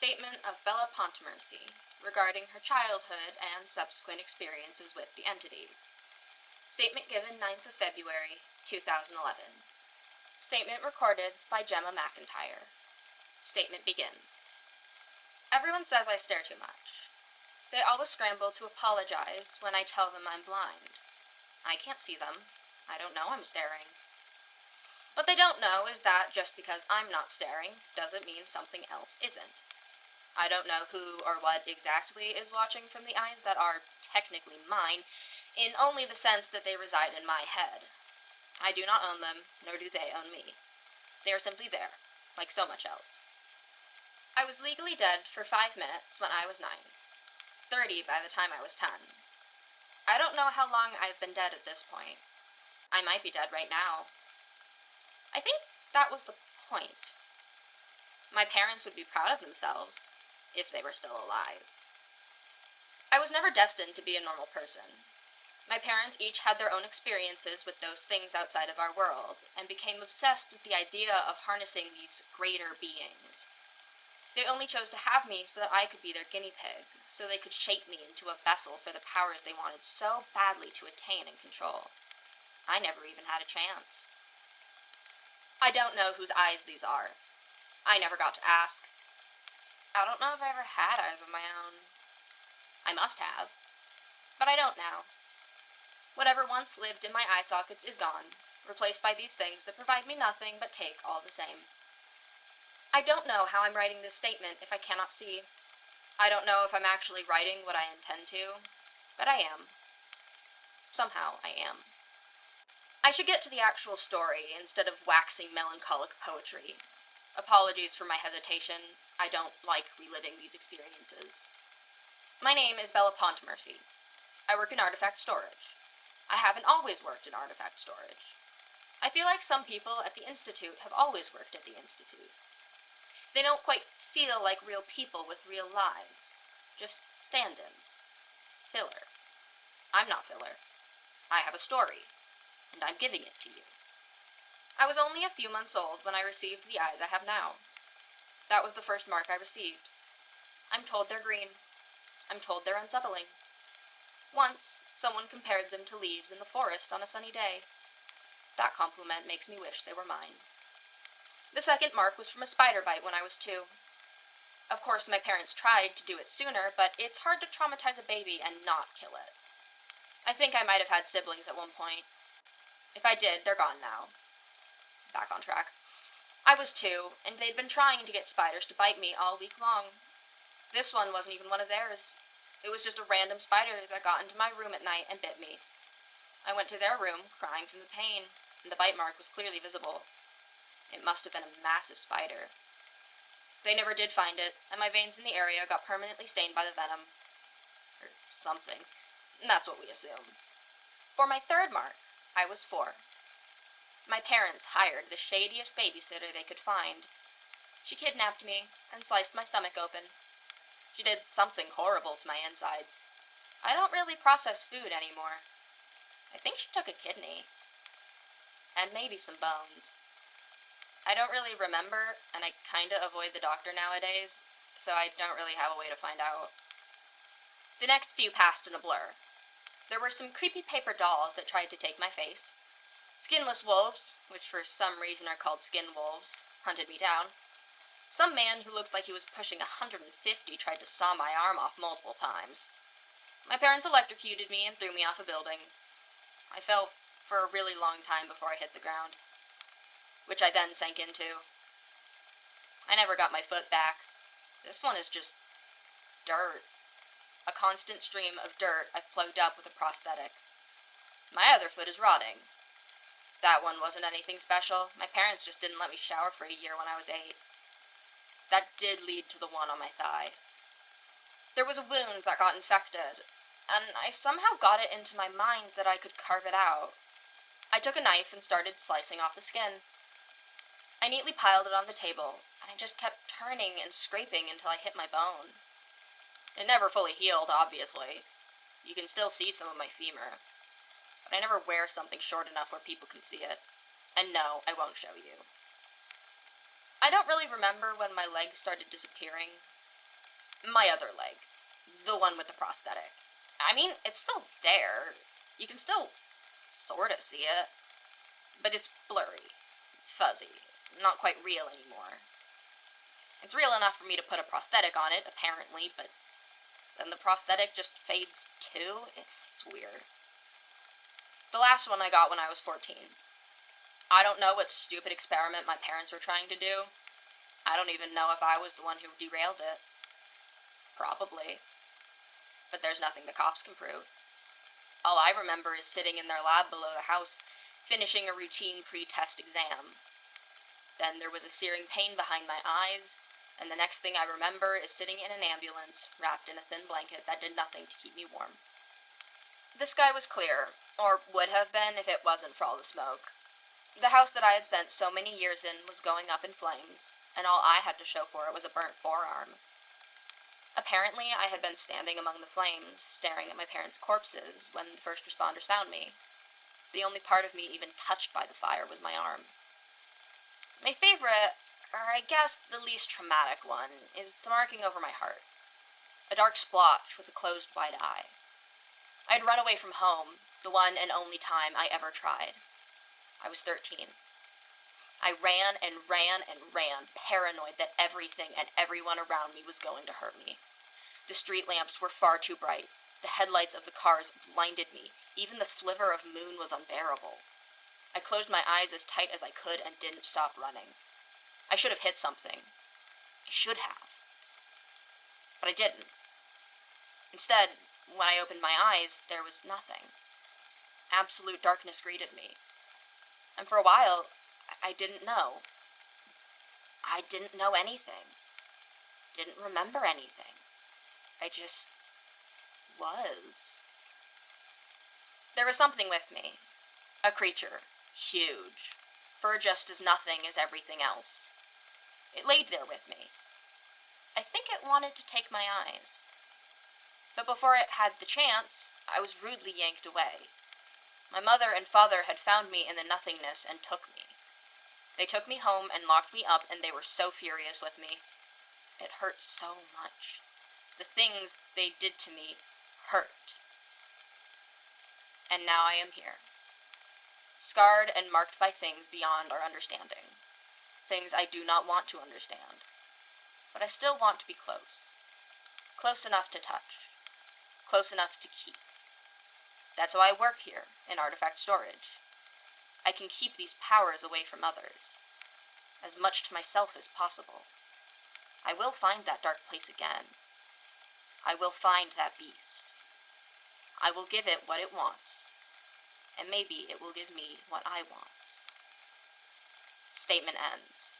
statement of Bella Pontemercy regarding her childhood and subsequent experiences with the entities. Statement given 9th of February, 2011. Statement recorded by Gemma McIntyre. Statement begins. Everyone says I stare too much. They always scramble to apologize when I tell them I'm blind. I can't see them. I don't know I'm staring. What they don't know is that just because I'm not staring doesn't mean something else isn't. I don't know who or what exactly is watching from the eyes that are technically mine, in only the sense that they reside in my head. I do not own them, nor do they own me. They are simply there, like so much else. I was legally dead for 5 minutes when I was 9, 30 by the time I was 10. I don't know how long I've been dead at this point. I might be dead right now. I think that was the point. My parents would be proud of themselves, if they were still alive. I was never destined to be a normal person. My parents each had their own experiences with those things outside of our world, and became obsessed with the idea of harnessing these greater beings. They only chose to have me so that I could be their guinea pig, so they could shape me into a vessel for the powers they wanted so badly to attain and control. I never even had a chance. I don't know whose eyes these are. I never got to ask. I don't know if I ever had eyes of my own. I must have. But I don't now. Whatever once lived in my eye sockets is gone, replaced by these things that provide me nothing but take all the same. I don't know how I'm writing this statement if I cannot see. I don't know if I'm actually writing what I intend to, but I am. Somehow I am. I should get to the actual story instead of waxing melancholic poetry. Apologies for my hesitation. I don't like reliving these experiences. My name is Bella Pontemercy. I work in artifact storage. I haven't always worked in artifact storage. I feel like some people at the Institute have always worked at the Institute. They don't quite feel like real people with real lives. Just stand-ins. Filler. I'm not filler. I have a story, and I'm giving it to you. I was only a few months old when I received the eyes I have now. That was the first mark I received. I'm told they're green. I'm told they're unsettling. Once, someone compared them to leaves in the forest on a sunny day. That compliment makes me wish they were mine. The second mark was from a spider bite when I was 2. Of course, my parents tried to do it sooner, but it's hard to traumatize a baby and not kill it. I think I might have had siblings at one point. If I did, they're gone now. Back on track. I was 2, and they'd been trying to get spiders to bite me all week long. This one wasn't even one of theirs. It was just a random spider that got into my room at night and bit me. I went to their room, crying from the pain, and the bite mark was clearly visible. It must have been a massive spider. They never did find it, and my veins in the area got permanently stained by the venom. Or something. That's what we assume. For my third mark, I was 4. My parents hired the shadiest babysitter they could find. She kidnapped me and sliced my stomach open. She did something horrible to my insides. I don't really process food anymore. I think she took a kidney. And maybe some bones. I don't really remember, and I kinda avoid the doctor nowadays, so I don't really have a way to find out. The next few passed in a blur. There were some creepy paper dolls that tried to take my face. Skinless wolves, which for some reason are called skin wolves, hunted me down. Some man who looked like he was pushing 150 tried to saw my arm off multiple times. My parents electrocuted me and threw me off a building. I fell for a really long time before I hit the ground, which I then sank into. I never got my foot back. This one is just dirt. A constant stream of dirt I've plugged up with a prosthetic. My other foot is rotting. That one wasn't anything special. My parents just didn't let me shower for a year when I was 8. That did lead to the one on my thigh. There was a wound that got infected, and I somehow got it into my mind that I could carve it out. I took a knife and started slicing off the skin. I neatly piled it on the table, and I just kept turning and scraping until I hit my bone. It never fully healed, obviously. You can still see some of my femur. But I never wear something short enough where people can see it. And no, I won't show you. I don't really remember when my legs started disappearing. My other leg. The one with the prosthetic. I mean, it's still there. You can still sorta see it. But it's blurry. Fuzzy. Not quite real anymore. It's real enough for me to put a prosthetic on it, apparently, but then the prosthetic just fades too? It's weird. The last one I got when I was 14. I don't know what stupid experiment my parents were trying to do. I don't even know if I was the one who derailed it. Probably. But there's nothing the cops can prove. All I remember is sitting in their lab below the house, finishing a routine pre-test exam. Then there was a searing pain behind my eyes, and the next thing I remember is sitting in an ambulance, wrapped in a thin blanket that did nothing to keep me warm. The sky was clear, or would have been if it wasn't for all the smoke. The house that I had spent so many years in was going up in flames, and all I had to show for it was a burnt forearm. Apparently, I had been standing among the flames, staring at my parents' corpses, when the first responders found me. The only part of me even touched by the fire was my arm. My favorite, or I guess the least traumatic one, is the marking over my heart. A dark splotch with a closed wide eye. I had run away from home, the one and only time I ever tried. I was 13. I ran and ran and ran, paranoid that everything and everyone around me was going to hurt me. The street lamps were far too bright. The headlights of the cars blinded me. Even the sliver of moon was unbearable. I closed my eyes as tight as I could and didn't stop running. I should have hit something. I should have. But I didn't. Instead, when I opened my eyes, there was nothing. Absolute darkness greeted me. And for a while, I didn't know. I didn't know anything. Didn't remember anything. I just was. There was something with me. A creature. Huge. Fur just as nothing as everything else. It laid there with me. I think it wanted to take my eyes. But before it had the chance, I was rudely yanked away. My mother and father had found me in the nothingness and took me. They took me home and locked me up, and they were so furious with me. It hurt so much. The things they did to me hurt. And now I am here. Scarred and marked by things beyond our understanding. Things I do not want to understand. But I still want to be close. Close enough to touch. Close enough to keep. That's why I work here, in artifact storage. I can keep these powers away from others. As much to myself as possible. I will find that dark place again. I will find that beast. I will give it what it wants. And maybe it will give me what I want. Statement ends.